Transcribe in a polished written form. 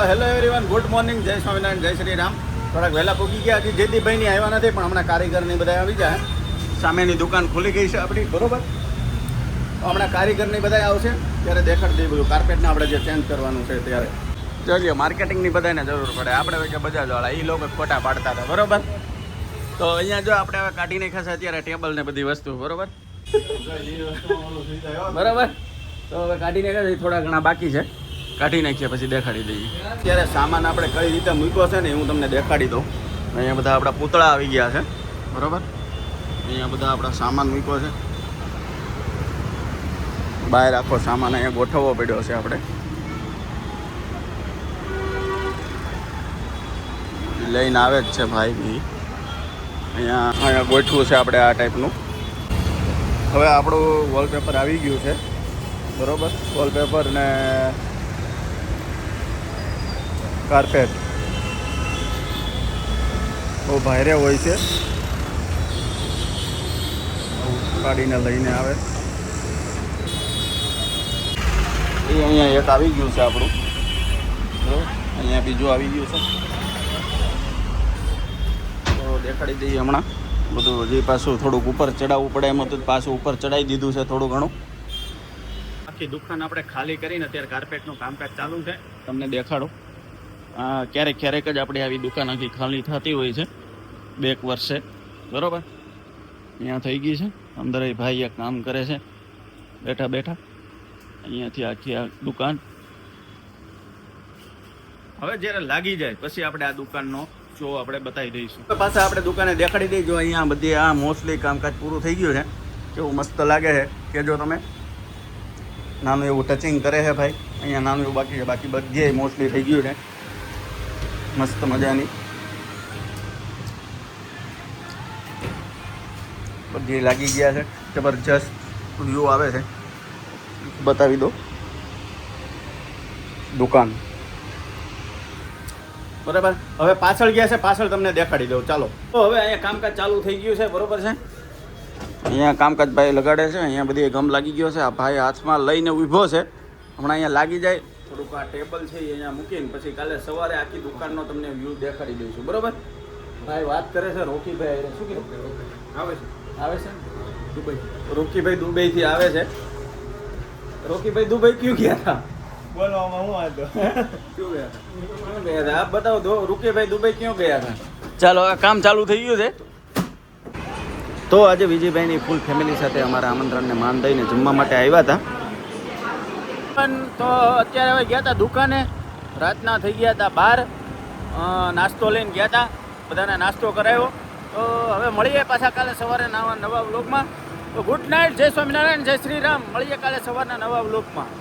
Hello everyone, good morning, જય સ્વામિનારાયણ, જય શ્રી રામ. થોડાક વહેલા પૂગી ગયા. હજી જયદીપભાઈની આવ્યા નથી, પણ હમણાં કારીગરની બધા આવી જાય. સામેની દુકાન ખુલી ગઈ છે આપણી, બરોબર. તો હમણાં કારીગરની બધા આવશે ત્યારે દેખાડી દઈએ બધું. કાર્પેટને આપણે જે ચેન્જ કરવાનું છે ત્યારે જોઈએ. માર્કેટિંગની બધાને જરૂર પડે. આપણે કે બજાજવાળા એ લોકો ખોટા પાડતા હતા, બરોબર. તો અહીંયા જો આપણે હવે કાઢી નાખ્યા છે અત્યારે ટેબલ ને બધી વસ્તુ, બરોબર બરાબર. તો હવે કાઢી નાખ્યા છે, થોડા ઘણા બાકી છે, કાઢી નાખીએ પછી દેખાડી દઈએ. અત્યારે સામાન આપણે કઈ રીતે મૂક્યો છે ને હું તમને દેખાડી દઉં. અહીંયા બધા આપણા પૂતળા આવી ગયા છે, બરાબર. અહીંયા બધા આપણા સામાન મૂક્યો છે. બહાર આખો સામાન અહીંયા ગોઠવવો પડ્યો છે આપણે. લઈને આવે જ છે ભાઈ બી. અહીંયા ગોઠવું છે આપણે આ ટાઈપનું. હવે આપણું વોલપેપર આવી ગયું છે, બરાબર. વોલપેપર ને કાર્પેટ બહુ ભારે હોય છે, કાઢીને લઈને આવે. એ અહીંયા એક આવી ગયું છે આપણું, બરાબર. અહીંયા બીજું આવી ગયું છે, તો દેખાડી દઈએ હમણાં બધું. હજી પાછું થોડુંક ઉપર ચડાવવું પડે એમ હતું, પાછું ઉપર ચડાવી દીધું છે થોડું ઘણું. આખી દુકાન આપણે ખાલી કરીને અત્યારે કાર્પેટનું કામકાજ ચાલુ છે, તમને દેખાડો. ક્યારેક ક્યારેક જ આપણી આવી દુકાન આખી ખાલી થતી હોય છે, 2 વર્ષે, બરાબર. અહીંયા થઈ ગઈ છે. અંદર એ ભાઈ એક કામ કરે છે બેઠા બેઠા. અહીંયાથી આખી આ દુકાન હવે જ્યારે લાગી જાય પછી આપણે આ દુકાનનો શો આપણે બતાવી દઈશું. પાછા આપણે દુકાને દેખાડી દઈશું. અહીંયા બધી આ મોસ્ટલી કામકાજ પૂરું થઈ ગયું છે. કેવું મસ્ત લાગે છે કે જો તમે. નાનું એવું ટચિંગ કરે છે ભાઈ. અહીંયા નાનું એવું બાકી છે, બાકી બધી મોસ્ટલી થઈ ગયું છે. મસ્ત મજાની બધી લાગી ગયા છે. જબરજસ્ત વ્યૂ આવે છે. બતાવી દો દુકાન, બરાબર. હવે પાછળ ગયા છે, પાછળ તમને દેખાડી દઉં, ચાલો. તો હવે અહીંયા કામકાજ ચાલુ થઈ ગયું છે, બરોબર છે. અહીંયા કામકાજ ભાઈ લગાડે છે. અહીંયા બધી ગમ લાગી ગયો છે. આ ભાઈ હાથમાં લઈને ઊભો છે. હમણાં અહીંયા લાગી જાય. થોડુંક આ ટેબલ છે એ અહીંયા મૂકીને પછી કાલે સવારે આખી દુકાનનો તમને વ્યૂ દેખાડી દઈશું, બરોબર. ભાઈ વાત કરે છે રોકીભાઈ. શું કીધું? આવે છે દુબઈ. રોકીભાઈ દુબઈથી આવે છે. રોકીભાઈ દુબઈ ક્યું ગયા હતા? બોલવામાં હું હતો. ક્યું ગયા હતા? આપ બતાવો દો. રોકીભાઈ દુબઈ ક્યાં ગયા હતા? ચાલો, આ કામ ચાલુ થઈ ગયું છે. તો આજે વિજયભાઈની ફૂલ ફેમિલી સાથે અમારા આમંત્રણને માન દઈને જમવા માટે આવ્યા હતા. તો અત્યારે હવે ગયા હતા દુકાને. રાતના થઈ ગયા હતા 12. નાસ્તો લઈને ગયા હતા, બધાને નાસ્તો કરાવ્યો. તો હવે મળીએ પાછા કાલે સવારે નવા વ્લોગમાં. તો ગુડ નાઇટ, જય સ્વામિનારાયણ, જય શ્રી રામ. મળીએ કાલે સવારના નવા વ્લોગમાં.